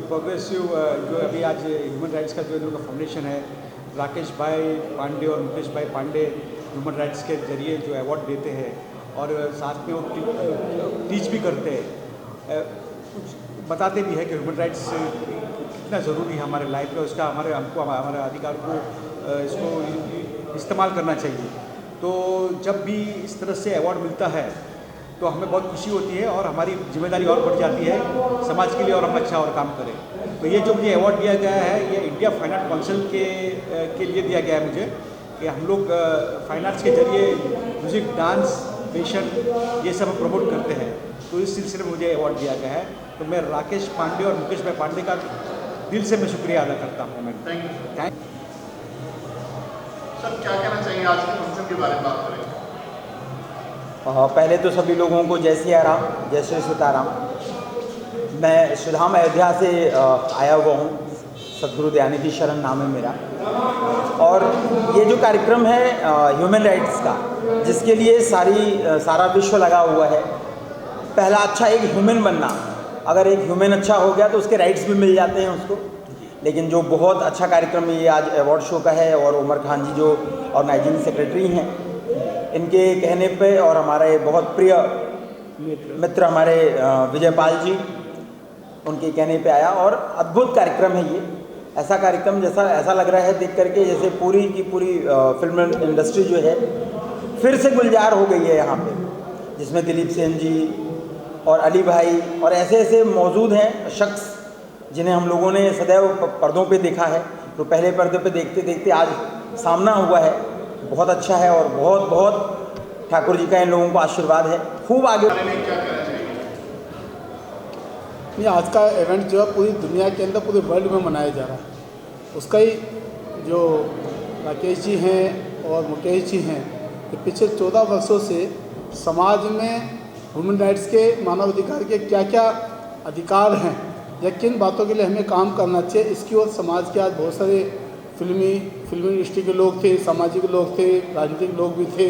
Progressive जो अभी आज ह्यूमन राइट्स का जो इन लोगों का फाउंडेशन है, राकेश भाई पांडे और मुकेश भाई पांडे ह्यूमन राइट्स के जरिए जो अवार्ड देते हैं और साथ में वो टीच भी करते हैं, कुछ बताते भी है कि ह्यूमन राइट्स कितना ज़रूरी है हमारे लाइफ में, उसका हमको हमारे अधिकार को इसको इस्तेमाल करना चाहिए। तो जब भी इस तरह से अवार्ड मिलता है तो हमें बहुत खुशी होती है और हमारी जिम्मेदारी और बढ़ जाती है समाज के लिए और हम अच्छा और काम करें। तो ये जो मुझे अवार्ड दिया गया है ये इंडिया फाइन आर्ट काउंसिल के लिए दिया गया है मुझे, कि हम लोग फाइन आर्ट्स के जरिए म्यूज़िक, डांस, फैशन ये सब प्रमोट करते हैं। तो इस सिलसिले में मुझे अवार्ड दिया गया है। तो मैं राकेश पांडे और मुकेश भाई पांडे का दिल से मैं शुक्रिया अदा करता हूँ। मैं थैंक सर, क्या कहना चाहिए आज के फंक्शन के बारे में बात करें? पहले तो सभी लोगों को जय सिया राम, जय श्री सीताराम। मैं श्रीधाम अयोध्या से आया हुआ हूँ, सद्गुरु दयानिधि शरण नाम है मेरा। और ये जो कार्यक्रम है ह्यूमन राइट्स का, जिसके लिए सारा विश्व लगा हुआ है। पहला अच्छा एक ह्यूमन बनना, अगर एक ह्यूमन अच्छा हो गया तो उसके राइट्स भी मिल जाते हैं उसको। लेकिन जो बहुत अच्छा कार्यक्रम ये आज अवार्ड शो का है, और उमर खान जी जो ऑर्गेनाइजिंग सेक्रेटरी हैं, इनके कहने पे और हमारे बहुत प्रिय मित्र हमारे विजयपाल जी, उनके कहने पे आया। और अद्भुत कार्यक्रम है ये। ऐसा कार्यक्रम ऐसा लग रहा है देख करके जैसे पूरी की पूरी फिल्म इंडस्ट्री जो है फिर से गुलजार हो गई है यहाँ पे, जिसमें दिलीप सेन जी और अली भाई और ऐसे मौजूद हैं शख्स जिन्हें हम लोगों ने सदैव पर्दों पे देखा है। तो पहले पर्दे पे देखते देखते आज सामना हुआ है, बहुत अच्छा है। और बहुत बहुत ठाकुर जी का इन लोगों को आशीर्वाद है, खूब आगे। ये आज का इवेंट जो है पूरी दुनिया के अंदर, पूरे वर्ल्ड में मनाया जा रहा है। उसका ही जो राकेश जी हैं और मुकेश जी हैं, कि पिछले 14 वर्षों से समाज में ह्यूमन राइट्स के, मानव अधिकार के क्या क्या अधिकार हैं या किन बातों के लिए हमें काम करना चाहिए, इसकी ओर समाज के आज बहुत सारे फिल्मी इंडस्ट्री के लोग थे, सामाजिक लोग थे, राजनीतिक लोग भी थे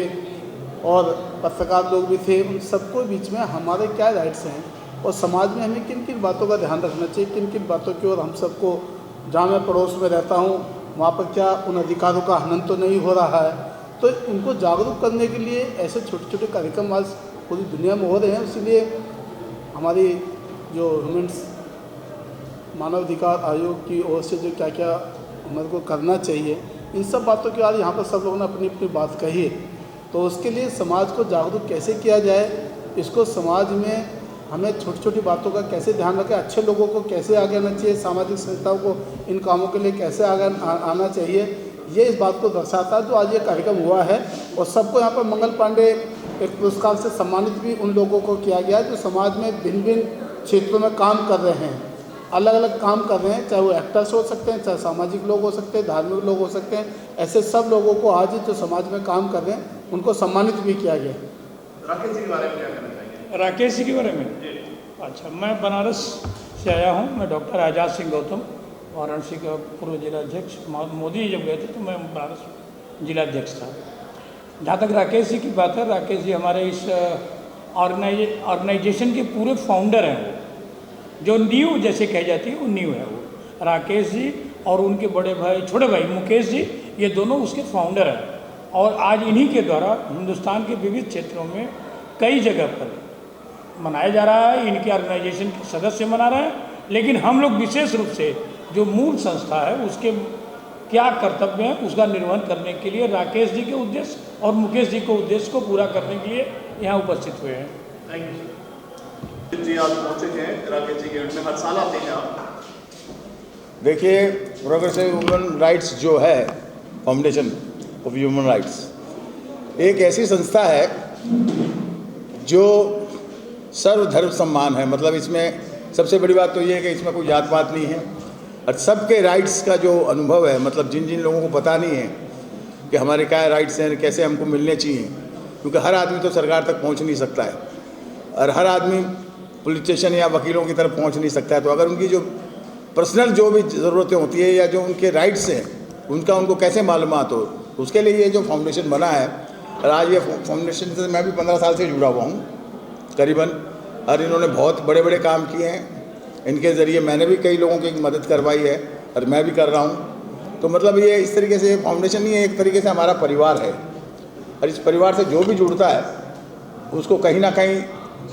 और पत्रकार लोग भी थे। उन सबको बीच में हमारे क्या राइट्स हैं और समाज में हमें किन किन बातों का ध्यान रखना चाहिए, किन किन बातों की ओर हम सबको, जहाँ मैं पड़ोस में रहता हूँ वहाँ पर क्या उन अधिकारों का हनन तो नहीं हो रहा है। तो इनको जागरूक करने के लिए ऐसे छोटे छोटे कार्यक्रम आज पूरी दुनिया में हो रहे हैं। इसीलिए हमारी जो ह्यूमन्स मानव अधिकार आयोग की ओर से जो क्या क्या हमारे को करना चाहिए, इन सब बातों के बाद यहाँ पर सब लोगों ने अपनी अपनी बात कही है। तो उसके लिए समाज को जागरूक कैसे किया जाए, इसको समाज में हमें छोटी छोटी बातों का कैसे ध्यान रखें, अच्छे लोगों को कैसे आगे आना चाहिए, सामाजिक संस्थाओं को इन कामों के लिए कैसे आगे आना चाहिए, ये इस बात को दर्शाता है जो आज ये कार्यक्रम हुआ है। और सबको यहाँ पर मंगल पांडे एक पुरस्कार से सम्मानित भी उन लोगों को किया गया जो समाज में भिन्न भिन्न क्षेत्रों में काम कर रहे हैं, अलग अलग काम कर रहे हैं, चाहे वो एक्टर्स हो सकते हैं, चाहे सामाजिक लोग हो सकते हैं, धार्मिक लोग हो सकते हैं। ऐसे सब लोगों को आज जो समाज में काम कर रहे हैं उनको सम्मानित भी किया गया। राकेश जी के बारे में क्या कहना चाहिए? राकेश जी के बारे में अच्छा, मैं बनारस से आया हूँ। मैं डॉक्टर आज़ाद सिंह गौतम, वाराणसी का पूर्व जिलाध्यक्ष। मोदी जब गए थे तो मैं बनारस जिलाध्यक्ष था। जहाँ तक राकेश जी की बात है, राकेश जी हमारे इस ऑर्गेनाइजेशन के पूरे फाउंडर हैं। वो जो नींव जैसे कही जाती है वो नींव है वो राकेश जी, और उनके बड़े भाई, छोटे भाई मुकेश जी, ये दोनों उसके फाउंडर हैं। और आज इन्हीं के द्वारा हिंदुस्तान के विविध क्षेत्रों में कई जगह पर मनाया जा रहा है। इनके ऑर्गेनाइजेशन के सदस्य मना रहे हैं, लेकिन हम लोग विशेष रूप से जो मूल संस्था है उसके क्या कर्तव्य हैं उसका निर्वहन करने के लिए राकेश जी के उद्देश्य और मुकेश जी के उद्देश्य को पूरा करने के लिए यहाँ उपस्थित हुए हैं। थैंक यू जी। आज पहुँचे हैं राकेश जी के इवेंट में, हर साल आते हैं आप? देखिए, प्रोग्रेसिव ह्यूमन राइट्स जो है, फाउंडेशन ऑफ ह्यूमन राइट्स, एक ऐसी संस्था है जो सर्वधर्म सम्मान है। मतलब इसमें सबसे बड़ी बात तो ये है कि इसमें कोई जात पात नहीं है और सबके राइट्स का जो अनुभव है, मतलब जिन जिन लोगों को पता नहीं है कि हमारे क्या राइट्स हैं, कैसे हमको मिलने चाहिए, क्योंकि हर आदमी तो सरकार तक पहुंच नहीं सकता है और हर आदमी पुलिस स्टेशन या वकीलों की तरफ पहुंच नहीं सकता है। तो अगर उनकी जो पर्सनल जो भी ज़रूरतें होती है या जो उनके राइट्स हैं उनका उनको कैसे मालूमात हो, उसके लिए ये जो फाउंडेशन बना है। और आज ये फाउंडेशन से मैं भी 15 साल से जुड़ा हुआ हूँ करीबन, और इन्होंने बहुत बड़े बड़े काम किए हैं। इनके ज़रिए मैंने भी कई लोगों की मदद करवाई है और मैं भी कर रहा हूँ। तो मतलब ये इस तरीके से फाउंडेशन नहीं है, एक तरीके से हमारा परिवार है और इस परिवार से जो भी जुड़ता है उसको कहीं ना कहीं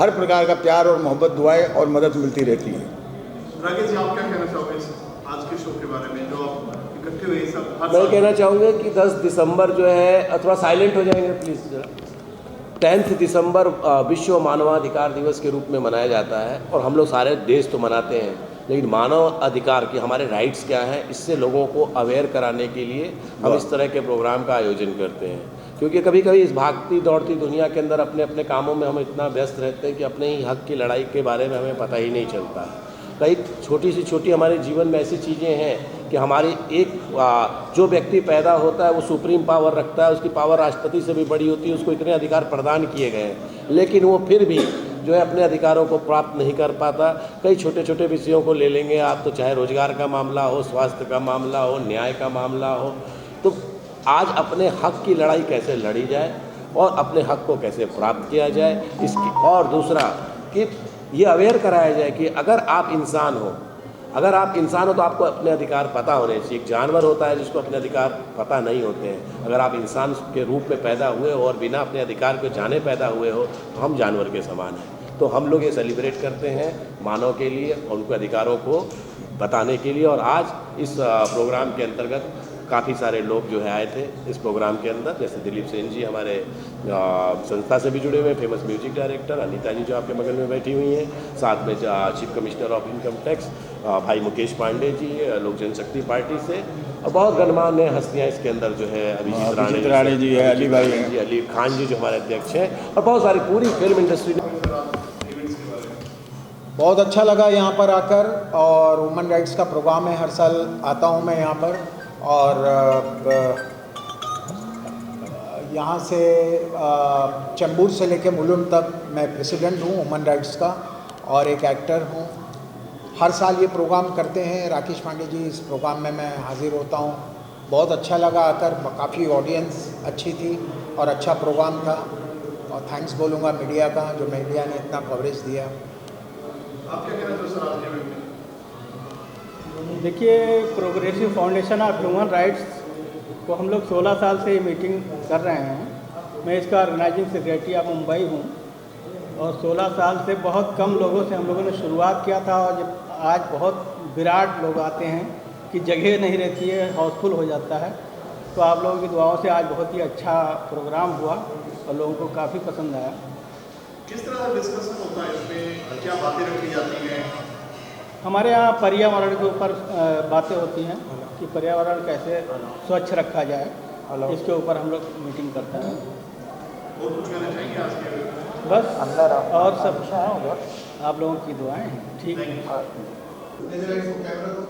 हर प्रकार का प्यार और मोहब्बत, दुआएं और मदद मिलती रहती है। राकेश जी, आप क्या कहना चाहोगे इस आज के शो के बारे में, जो आप इकट्ठे हुए सब? मैं कहना चाहूँगा कि 10 दिसंबर जो है, थोड़ा साइलेंट हो जाएंगे प्लीज़ जरा। 10 दिसंबर विश्व मानवाधिकार दिवस के रूप में मनाया जाता है और हम लोग सारे देश तो मनाते हैं, लेकिन मानव अधिकार के हमारे राइट्स क्या हैं, इससे लोगों को अवेयर कराने के लिए हम इस तरह के प्रोग्राम का आयोजन करते हैं। क्योंकि कभी कभी इस भागती दौड़ती दुनिया के अंदर अपने अपने कामों में हम इतना व्यस्त रहते हैं कि अपने ही हक की लड़ाई के बारे में हमें पता ही नहीं चलता। कई छोटी से छोटी हमारे जीवन में ऐसी चीज़ें हैं कि हमारी एक जो व्यक्ति पैदा होता है वो सुप्रीम पावर रखता है, उसकी पावर राष्ट्रपति से भी बड़ी होती है, उसको इतने अधिकार प्रदान किए गए हैं, लेकिन वो फिर भी जो है अपने अधिकारों को प्राप्त नहीं कर पाता। कई छोटे छोटे विषयों को ले लेंगे आप, तो चाहे रोजगार का मामला हो, स्वास्थ्य का मामला हो, न्याय का मामला हो, तो आज अपने हक की लड़ाई कैसे लड़ी जाए और अपने हक को कैसे प्राप्त किया जाए इसकी, और दूसरा कि ये अवेयर कराया जाए कि अगर आप इंसान हो तो आपको अपने अधिकार पता होने चाहिए। एक जानवर होता है जिसको अपने अधिकार पता नहीं होते हैं। अगर आप इंसान के रूप में पैदा हुए हो और बिना अपने अधिकार को जाने पैदा हुए हो तो हम जानवर के समान हैं। तो हम लोग ये सेलिब्रेट करते हैं मानव के लिए और उनके अधिकारों को बताने के लिए। और आज इस प्रोग्राम के अंतर्गत काफ़ी सारे लोग जो है आए थे इस प्रोग्राम के अंदर, जैसे दिलीप सेन जी हमारे संस्था से भी जुड़े हुए, फेमस म्यूजिक डायरेक्टर, अनीता जी जो आपके बगल में बैठी हुई हैं, साथ में chief commissioner of income tax भाई मुकेश पांडे जी लोक जनशक्ति पार्टी से, और बहुत गणमान्य हस्तियाँ इसके अंदर जो है अभिजीत राणे जी है, अली भाई हैं, अली खान जी जो हमारे अध्यक्ष हैं, और बहुत सारी पूरी फिल्म इंडस्ट्री ने। बहुत अच्छा लगा यहाँ पर आकर, और वुमेन राइट्स का प्रोग्राम है, हर साल आता हूँ मैं यहाँ पर, और यहाँ से चैम्बूर से लेकर मुलुंड तक मैं प्रेसिडेंट हूँ वुमेन राइट्स का और एक एक्टर हूँ। हर साल ये प्रोग्राम करते हैं राकेश पांडे जी, इस प्रोग्राम में मैं हाजिर होता हूँ। बहुत अच्छा लगा आकर, काफ़ी ऑडियंस अच्छी थी और अच्छा प्रोग्राम था, और थैंक्स बोलूँगा मीडिया का, जो मीडिया ने इतना कवरेज दिया। आप क्या कहना चाहते हैं आज के? देखिए, progressive foundation of human rights को हम लोग 16 साल से ये मीटिंग कर रहे हैं। मैं इसका ऑर्गेनाइजिंग सेक्रेटरी ऑफ मुंबई हूँ, और 16 साल से बहुत कम लोगों से हम लोगों ने शुरुआत किया था, और जब आज बहुत विराट लोग आते हैं कि जगह नहीं रहती है, हाउसफुल हो जाता है। तो आप लोगों की दुआओं से आज बहुत ही अच्छा प्रोग्राम हुआ और लोगों को काफ़ी पसंद आया। किस तरह का डिस्कशन होता है इसमें, क्या बातें रखी जाती हैं? हमारे यहाँ पर्यावरण के ऊपर बातें होती हैं कि पर्यावरण कैसे स्वच्छ रखा जाए, इसके ऊपर हम लोग मीटिंग करते हैं। और कुछ कहना चाहिए आज के? बस अंदर और सब आप लोगों की दुआएं हैं। ठीक है,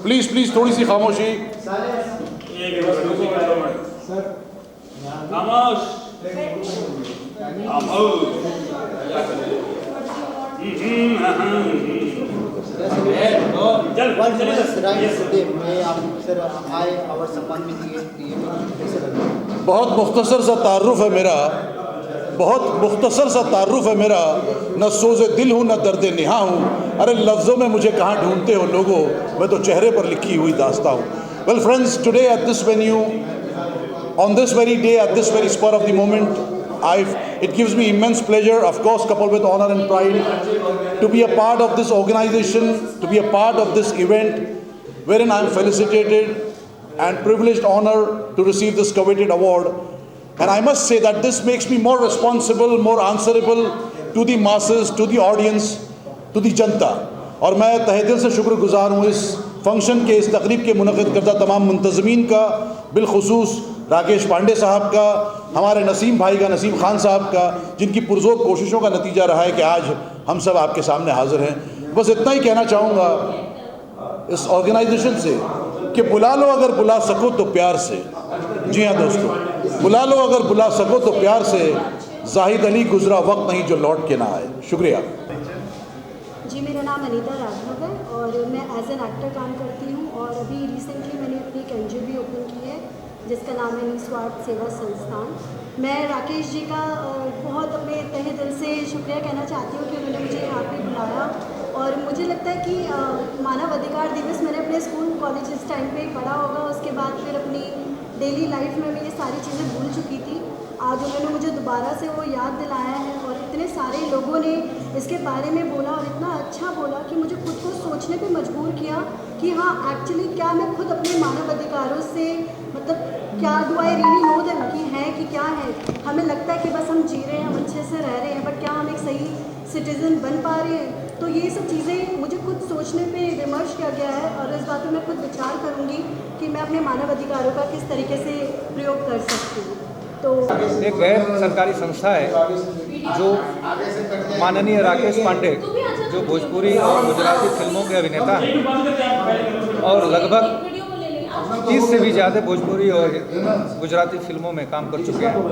प्लीज़ प्लीज़ थोड़ी सी खामोशी। बहुत मुख्तसर सा तारुफ है मेरा, बहुत मुख्तसर सा तारुफ है मेरा, न सोज़े दिल हूँ न दर्द निहा हूँ। अरे लफ्ज़ों में मुझे कहाँ ढूंढते हो लोगों, मैं तो चेहरे पर लिखी हुई दास्तां हूँ। Well friends, today at this venue, on this very day, at this very spur of the moment, it gives me immense pleasure, of course coupled with honor and pride, to be a part of this organization, to be a part of this event, wherein I am felicitated and privileged honor to receive this coveted award. And I must say that this makes me more responsible, more answerable to the masses, to the audience, to the जनता। और मैं तहे दिल से शुक्रगुजार हूँ इस function के, इस तकरीब के मुनक़िद करदा तमाम मुंतज़मीन का, बिलखुसूस राकेश पांडे साहब का, हमारे नसीम भाई का, नसीम खान साहब का, जिनकी पुरज़ोर कोशिशों का नतीजा रहा है कि आज हम सब आपके सामने हाज़िर हैं। बस इतना ही कहना चाहूँगा इस ऑर्गेनाइजेशन से कि बुला लो अगर बुला सको तो प्यार से। जी हाँ दोस्तों, बुला लो अगर बुला सको तो प्यार से, जाहिद अली गुजरा वक्त नहीं जो लौट के ना आए। शुक्रिया जी। मेरा नाम अनीता राघव है और मैं एज एन एक्टर काम करती हूँ, और अभी रिसेंटली मैंने अपनी एक NGO भी ओपन की है जिसका नाम है निस्वार्थ सेवा संस्थान। मैं राकेश जी का बहुत अपने तहे दिल से शुक्रिया कहना चाहती हूँ कि उन्होंने मुझे यहाँ पे बुलाया और मुझे लगता है कि मानव अधिकार दिवस मैंने अपने स्कूल कॉलेज इस टाइम पे पढ़ा होगा, उसके बाद फिर अपनी डेली लाइफ में मैं ये सारी चीज़ें भूल चुकी थी। आज उन्होंने मुझे दोबारा से वो याद दिलाया है और इतने सारे लोगों ने इसके बारे में बोला और इतना अच्छा बोला कि मुझे खुद को सोचने पे मजबूर किया कि हाँ एक्चुअली क्या मैं खुद अपने मानव अधिकारों से मतलब क्या do I really know them कि है कि क्या है। हमें लगता है कि बस हम जी रहे हैं, हम अच्छे से रह रहे हैं, बट क्या हम एक सही सिटीज़न बन पा रहे हैं? तो ये सब चीज़ें मुझे खुद सोचने पे विमर्श किया गया है और इस बात पे मैं खुद विचार करूँगी कि मैं अपने मानव अधिकारों का किस तरीके से प्रयोग कर सकती हूँ। तो एक गैर सरकारी संस्था है जो माननीय राकेश पांडे जो भोजपुरी और गुजराती फिल्मों के अभिनेता हैं और लगभग 30 से भी ज़्यादा भोजपुरी और गुजराती फिल्मों में काम कर चुके हैं।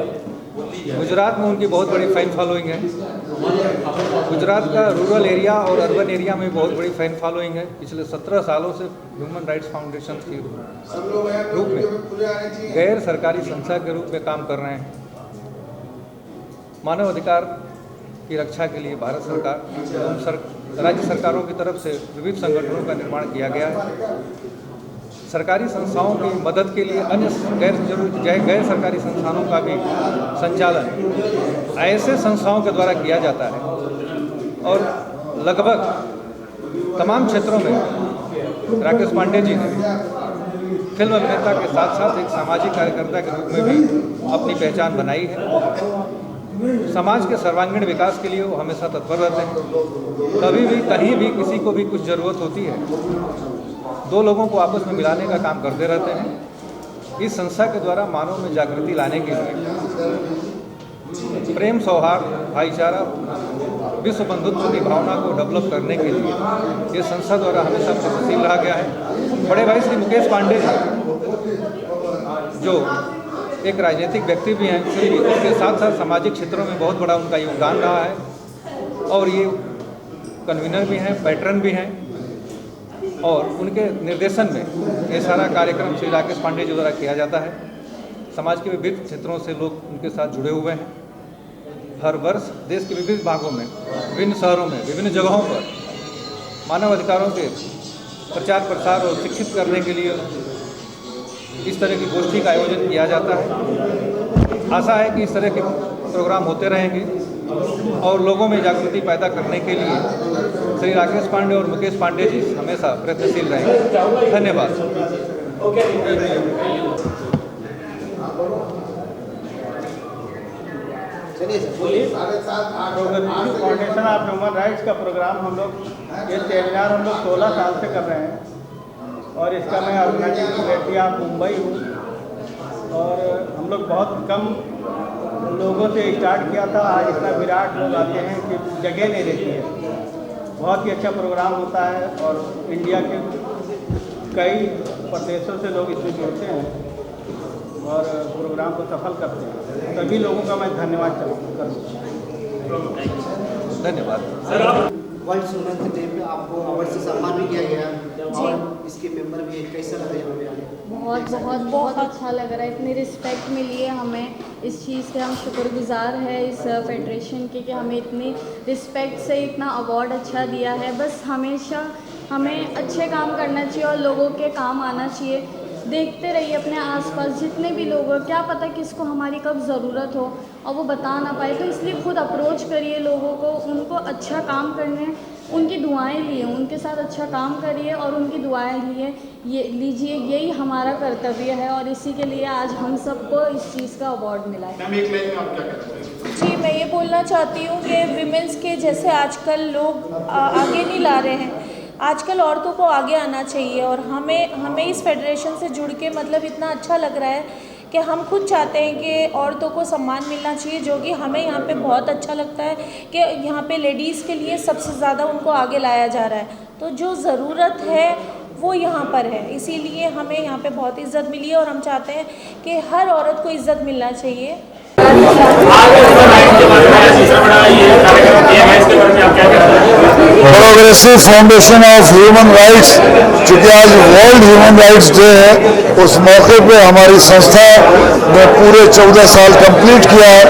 गुजरात में उनकी बहुत बड़ी फ़ैन फॉलोइंग है। गुजरात का रूरल एरिया और अर्बन एरिया में बहुत बड़ी फ़ैन फॉलोइंग है। पिछले 17 सालों से ह्यूमन राइट्स फाउंडेशन के रूप में गैर सरकारी संस्था के रूप में काम कर रहे हैं। मानव अधिकार की रक्षा के लिए भारत सरकार एवं राज्य सरकारों की तरफ से विविध संगठनों का निर्माण किया गया है। सरकारी संस्थाओं की मदद के लिए अन्य गैर सरकारी संस्थानों का भी संचालन ऐसे संस्थाओं के द्वारा किया जाता है और लगभग तमाम क्षेत्रों में राकेश पांडे जी ने फिल्म अभिनेता के साथ साथ एक सामाजिक कार्यकर्ता के रूप में भी अपनी पहचान बनाई है। समाज के सर्वांगीण विकास के लिए वो हमेशा तत्पर रहते हैं। कभी भी कहीं भी किसी को भी कुछ ज़रूरत होती है, दो लोगों को आपस में मिलाने का काम करते रहते हैं। इस संस्था के द्वारा मानव में जागृति लाने के लिए, प्रेम, सौहार्द, भाईचारा, विश्व बंधुत्व की भावना को डेवलप करने के लिए ये संस्था द्वारा हमेशा प्रगतिशील रहा गया है। बड़े भाई श्री मुकेश पांडे जी जो एक राजनीतिक व्यक्ति भी हैं, फिर भी उसके साथ साथ सामाजिक क्षेत्रों में बहुत बड़ा उनका योगदान रहा है और ये कन्वीनर भी हैं, पैटर्न भी हैं और उनके निर्देशन में ये सारा कार्यक्रम श्री राकेश पांडे जी द्वारा किया जाता है। समाज के विविध क्षेत्रों से लोग उनके साथ जुड़े हुए हैं। हर वर्ष देश के विविध भागों में, विभिन्न शहरों में, विभिन्न जगहों पर मानव अधिकारों के प्रचार प्रसार और शिक्षित करने के लिए इस तरह की गोष्ठी का आयोजन किया जाता है। आशा है कि इस तरह के प्रोग्राम होते रहेंगे और लोगों में जागृति पैदा करने के लिए श्री राकेश पांडे और मुकेश पांडे जी हमेशा प्रयत्नशील रहेंगे। धन्यवाद। फाउंडेशन ऑफ ह्यूमन राइट्स का प्रोग्राम हम लोग ये सेमिनार हम लोग 16 साल से कर रहे हैं और इसका मैं ऑर्गेनाइजिंग सेक्रेटरी ऑफ मुंबई हूँ और हम लोग बहुत कम लोगों से स्टार्ट किया था। आज इतना विराट लोग आते हैं कि जगह नहीं रहती है। बहुत ही अच्छा प्रोग्राम होता है और इंडिया के कई प्रदेशों से लोग इसमें जुड़ते हैं और प्रोग्राम को सफल करते हैं। सभी लोगों का मैं धन्यवाद करूँगा। धन्यवाद सर। वर्ल्ड वुमेन्स डे पे आपको अवार्ड से सम्मान भी किया गया और इसके मेंबर भी है, कैसा लग रहा है? बहुत बहुत बहुत अच्छा लग रहा है। इतनी रिस्पेक्ट मिली है हमें, इस चीज़ के हम शुक्रगुजार है इस फेडरेशन के कि हमें इतनी रिस्पेक्ट से इतना अवार्ड अच्छा दिया है। बस हमेशा हमें अच्छे काम करना चाहिए और लोगों के काम आना चाहिए। देखते रहिए अपने आसपास जितने भी लोग हो, क्या पता किसको हमारी कब ज़रूरत हो और वो बता ना पाए, तो इसलिए खुद अप्रोच करिए लोगों को, उनको अच्छा काम करने, उनकी दुआएं लिए, उनके साथ अच्छा काम करिए और उनकी दुआएं लीजिए। यही हमारा कर्तव्य है और इसी के लिए आज हम सबको इस चीज़ का अवार्ड मिला है। मैम एक लाइन में आप क्या कहना चाहेंगे? जी, मैं ये बोलना चाहती हूँ कि विमेंस के जैसे आजकल लोग आगे नहीं ला रहे हैं। आजकल औरतों को आगे आना चाहिए और हमें इस फेडरेशन से जुड़ के मतलब इतना अच्छा लग रहा है कि हम खुद चाहते हैं कि औरतों को सम्मान मिलना चाहिए, जो कि हमें यहाँ पे बहुत अच्छा लगता है कि यहाँ पे लेडीज़ के लिए सबसे ज़्यादा उनको आगे लाया जा रहा है। तो जो ज़रूरत है वो यहाँ पर है, इसीलिए हमें यहाँ पे बहुत इज़्ज़त मिली है और हम चाहते हैं कि हर औरत को इज़्ज़त मिलना चाहिए। Progressive foundation of human rights, चूँकि आज वर्ल्ड ह्यूमन राइट्स डे है, उस मौके पे हमारी संस्था ने पूरे 14 साल कंप्लीट किया है।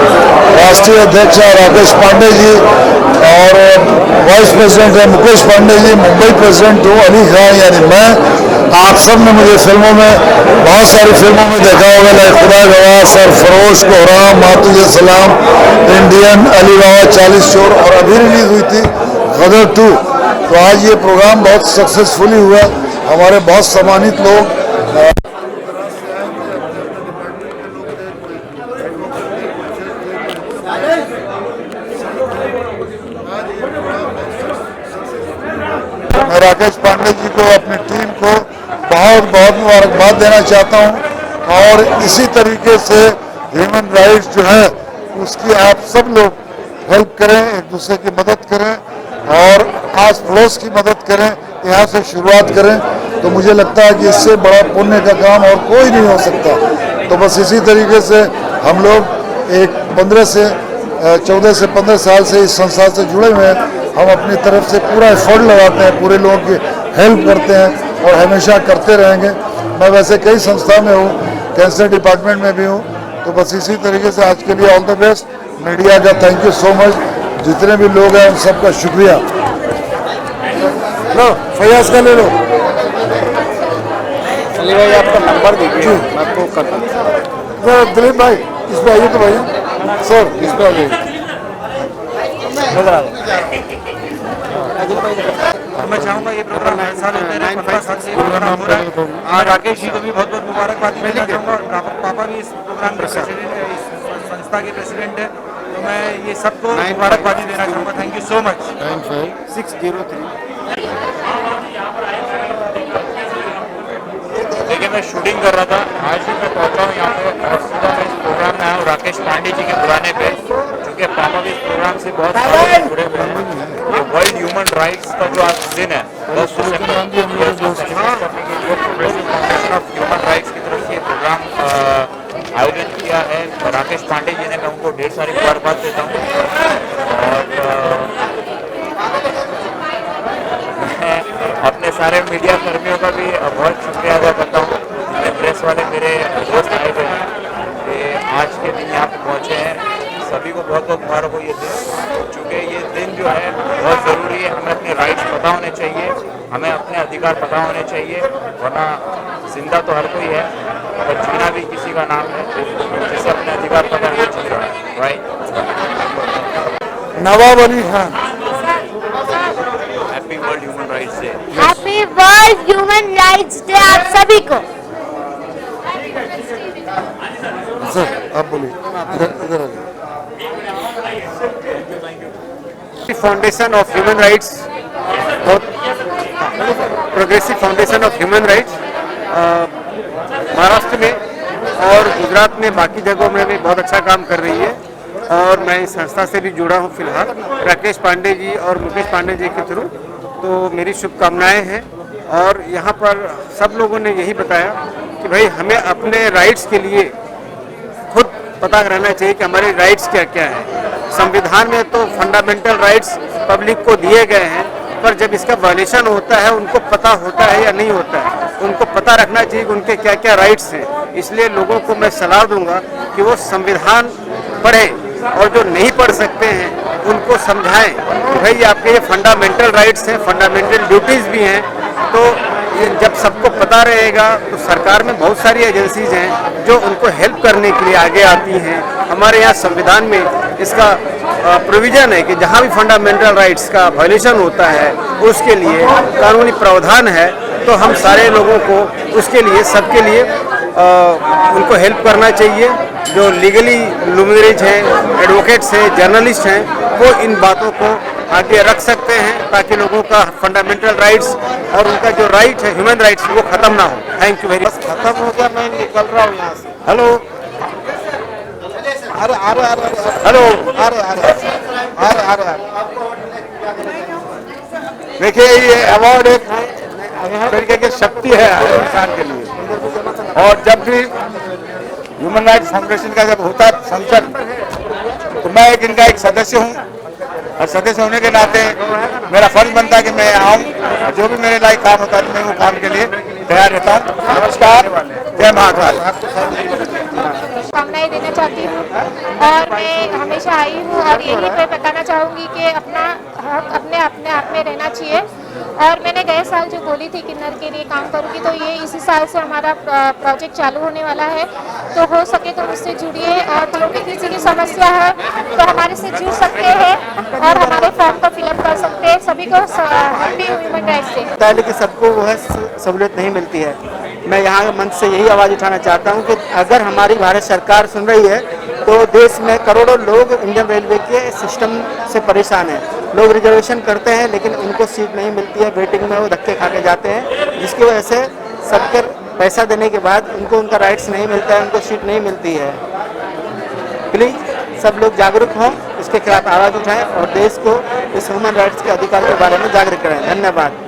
राष्ट्रीय अध्यक्ष राकेश पांडे जी और वाइस प्रेसिडेंट है मुकेश पांडे जी, मुंबई प्रेसिडेंट हूँ अली खान यानी मैं। आप सब ने मुझे फिल्मों में, बहुत सारी फिल्मों में देखा होगा, लाइक खुदा गवाह, सरफरोश, कोहराम, मातुजे सलाम, इंडियन, अली बाबा, 40 चोर, और अभी रिलीज हुई थी गदर 2। तो आज ये प्रोग्राम बहुत सक्सेसफुली हुआ। हमारे बहुत सम्मानित लोग मैं राकेश पांडे जी को, अपनी टीम को बहुत बहुत मुबारकबाद देना चाहता हूं। और इसी तरीके से ह्यूमन राइट्स जो है उसकी आप सब लोग हेल्प करें, एक दूसरे की मदद करें और आस पड़ोस की मदद करें, यहाँ से शुरुआत करें। तो मुझे लगता है कि इससे बड़ा पुण्य का काम और कोई नहीं हो सकता। तो बस इसी तरीके से हम लोग एक 14 से 15 साल से इस संस्था से जुड़े हुए हैं। हम अपनी तरफ से पूरा एफर्ट लगाते हैं, पूरे लोगों की हेल्प करते हैं और हमेशा करते रहेंगे। मैं वैसे कई संस्था में हूँ, कैंसर डिपार्टमेंट में भी हूँ। तो बस इसी तरीके से आज के लिए ऑल द बेस्ट। मीडिया का थैंक यू सो मच, जितने भी लोग हैं उन सबका शुक्रिया। लो फयाज का ले लो। अली भाई आपका नंबर दीजिए, मैं आपको करता हूँ। दिलीप भाई इस पे आइए तो भैया सर, इस पे आइए। मैं चाहूँगा ये प्रोग्राम हर साल होते रहे, 15 साल से प्रोग्राम हो रहा है। आज राकेश जी को भी बहुत बहुत मुबारकबाद देना चाहूँगा। पापा भी इस प्रोग्राम के प्रेसिडेंट है, इस संस्था के प्रेसिडेंट है। तो मैं ये सबको मुबारकबादी देना चाहूँगा। Thank you so much. 95 देखिए मैं शूटिंग कर रहा था, आज भी मैं पहुंचा हूँ यहाँ पे और सुबह मैं इस प्रोग्राम में आया हूँ राकेश पांडे जी के बुलाने पे, क्योंकि पापा भी इस प्रोग्राम से बहुत सारे जुड़े हुए हैं। ये वर्ल्ड ह्यूमन राइट्स का जो आज दिन है 10 दिसंबर फाउंडेशन ऑफ ह्यूमन राइट्स की तरफ से ये प्रोग्राम आयोजन किया है राकेश पांडे जी ने। मैं उनको ढेर सारी मुबारकबाद देता हूँ और अपने सारे मीडिया कर्मियों का भी बहुत शुक्रिया अदा करता हूँ, जितने प्रेस वाले मेरे दोस्त आए हुए हैं, ये आज के दिन यहाँ पे पहुँचे हैं। सभी को बहुत बहुत मुबारक हो ये दिन, चूँकि ये दिन जो है बहुत ज़रूरी है। हमें अपने राइट्स पता होने चाहिए, हमें अपने अधिकार पता होने चाहिए, वरना जिंदा तो हर कोई है और जीना भी किसी का नाम है। जिसे अपने अधिकार पता नहीं जी रहा है, right. Nawab Ali Khan, happy world human rights day. Happy world human rights day आप सभी को। सर आप बोलिए, इधर आ जाइए। फाउंडेशन ऑफ ह्यूमन राइट्स और progressive foundation of human rights Maharashtra में और गुजरात में, बाकी जगहों में भी बहुत अच्छा काम कर रही है। और मैं इस संस्था से भी जुड़ा हूँ फिलहाल, राकेश पांडे जी और मुकेश पांडे जी के थ्रू। तो मेरी शुभकामनाएं हैं। और यहाँ पर सब लोगों ने यही बताया कि भाई हमें अपने राइट्स के लिए खुद पता रहना चाहिए कि हमारे राइट्स क्या क्या हैं। संविधान में तो फंडामेंटल राइट्स पब्लिक को दिए गए हैं, पर जब इसका वायलेशन होता है उनको पता होता है या नहीं होता है, उनको पता रखना चाहिए कि उनके क्या क्या राइट्स हैं। इसलिए लोगों को मैं सलाह दूंगा कि वो संविधान पढ़े और जो नहीं पढ़ सकते हैं उनको समझाएं कि भाई आपके ये फंडामेंटल राइट्स हैं, फंडामेंटल ड्यूटीज़ भी हैं। तो ये जब सबको पता रहेगा तो सरकार में बहुत सारी एजेंसीज हैं जो उनको हेल्प करने के लिए आगे आती हैं। हमारे यहाँ संविधान में इसका प्रोविज़न है कि जहाँ भी फंडामेंटल राइट्स का वायलेशन होता है उसके लिए कानूनी प्रावधान है। तो हम सारे लोगों को उसके लिए, सबके लिए उनको हेल्प करना चाहिए। जो लीगली लुमिनरीज हैं, एडवोकेट्स हैं, जर्नलिस्ट हैं, वो इन बातों को आगे रख सकते हैं ताकि लोगों का फंडामेंटल राइट्स और उनका जो राइट है ह्यूमन राइट्स वो खत्म ना हो। Thank you very much. खत्म हो गया, मैं निकल रहा हूँ यहाँ से। हेलो, अरे अरे अरे हेलो, अरे अरे अरे अरे देखिए ये अवार्ड एक तरीके की शक्ति है इंसान के लिए। और जब भी ह्यूमन राइट्स फाउंडेशन का जब होता है फंक्शन, तो मैं इनका एक सदस्य हूँ और सदस्य होने के नाते मेरा फर्ज बनता है कि मैं आऊँ और जो भी मेरे लायक काम होता है मैं वो काम के लिए तैयार रहता हूँ। नमस्कार, जय महाकाल। शुभकामनाएं देना चाहती हूँ और मैं हमेशा आई हूँ और यही पे बताना चाहूँगी कि अपना हक अपने आप में रहना चाहिए। और मैंने गए साल जो बोली थी किन्नर के लिए काम करूँगी, तो ये इसी साल से हमारा प्रोजेक्ट चालू होने वाला है। तो हो सके तो मुझसे जुड़िए, और जो भी किसी की समस्या है तो हमारे से जुड़ सकते हैं और हमारे फॉर्म को फिलअप कर सकते हैं। सभी को हैप्पी ह्यूमन राइट्स डे। लेकिन सबको वो है सहूलियत नहीं मिलती है। मैं यहाँ मंच से यही आवाज़ उठाना चाहता हूँ कि अगर हमारी भारत सरकार सुन रही है तो देश में करोड़ों लोग इंडियन रेलवे के सिस्टम से परेशान हैं। लोग रिजर्वेशन करते हैं लेकिन उनको सीट नहीं मिलती है, वेटिंग में वो धक्के खा के जाते हैं, जिसकी वजह से सबके पैसा देने के बाद उनको उनका राइट्स नहीं मिलता है, उनको सीट नहीं मिलती है। प्लीज़ सब लोग जागरूक हों, इसके खिलाफ आवाज़ उठाएं और देश को इस ह्यूमन राइट्स के अधिकार के बारे में जागरूक करें। धन्यवाद।